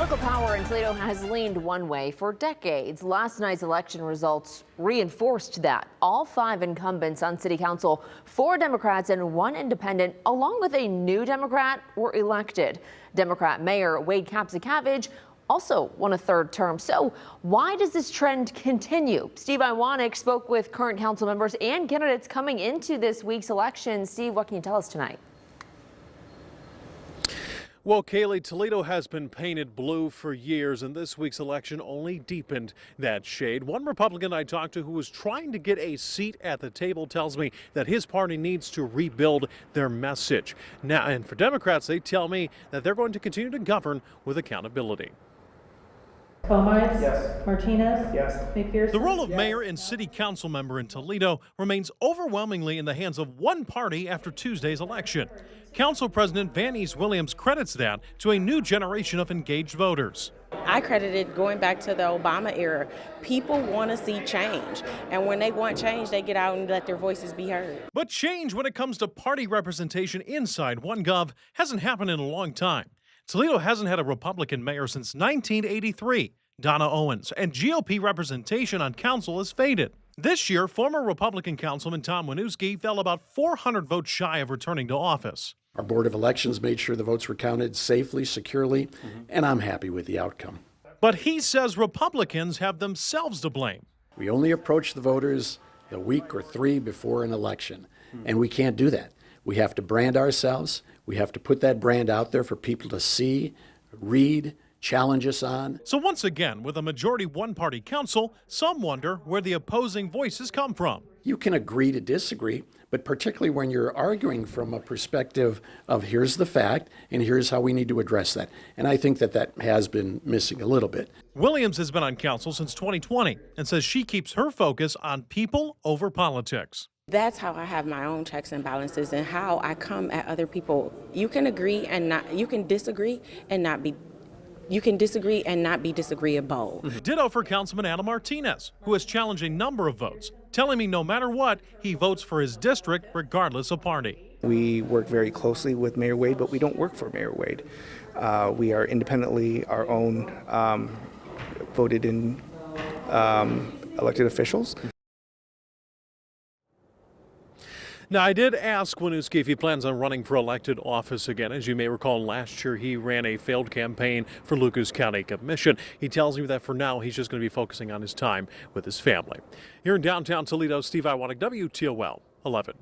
Political power in Toledo has leaned one way for decades. Last night's election results reinforced that. All 5 incumbents on city council, 4 Democrats and 1 independent, along with a new Democrat, were elected. Democrat Mayor Wade Kapsakavage also won a 3rd term. So why does this trend continue? Steve Iwanek spoke with current council members and candidates coming into this week's election. Steve, what can you tell us tonight? Well, Kaylee, Toledo has been painted blue for years, and this week's election only deepened that shade. One Republican I talked to who was trying to get a seat at the table tells me that his party needs to rebuild their message. Now, and for Democrats, they tell me that they're going to continue to govern with accountability. Comides? Yes. Martinez? Yes. McPherson? The role of mayor and city council member in Toledo remains overwhelmingly in the hands of one party after Tuesday's election. Council President Vanice Williams credits that to a new generation of engaged voters. I credit it going back to the Obama era. People want to see change, and when they want change, they get out and let their voices be heard. But change when it comes to party representation inside OneGov hasn't happened in a long time. Toledo hasn't had a Republican mayor since 1983, Donna Owens, and GOP representation on council has faded. This year, former Republican Councilman Tom Winooski fell about 400 votes shy of returning to office. Our Board of Elections made sure the votes were counted safely, securely, and I'm happy with the outcome. But he says Republicans have themselves to blame. We only approach the voters the week or 3 before an election, and we can't do that. We have to brand ourselves. We have to put that brand out there for people to see, read, challenge us on. So once again, with a majority one-party council, some wonder where the opposing voices come from. You can agree to disagree, but particularly when you're arguing from a perspective of here's the fact and here's how we need to address that. And I think that that has been missing a little bit. Williams has been on council since 2020 and says she keeps her focus on people over politics. That's how I have my own checks and balances and how I come at other people. You can agree and not, you can disagree and not be disagreeable. Ditto for Councilman Adam Martinez, who has challenged a number of votes, telling me no matter what, he votes for his district regardless of party. We work very closely with Mayor Wade, but we don't work for Mayor Wade. We are independently our own voted in elected officials. Now, I did ask Winooski if he plans on running for elected office again. As you may recall, last year he ran a failed campaign for Lucas County Commission. He tells me that for now he's just going to be focusing on his time with his family. Here in downtown Toledo, Steve Iwanek, WTOL 11.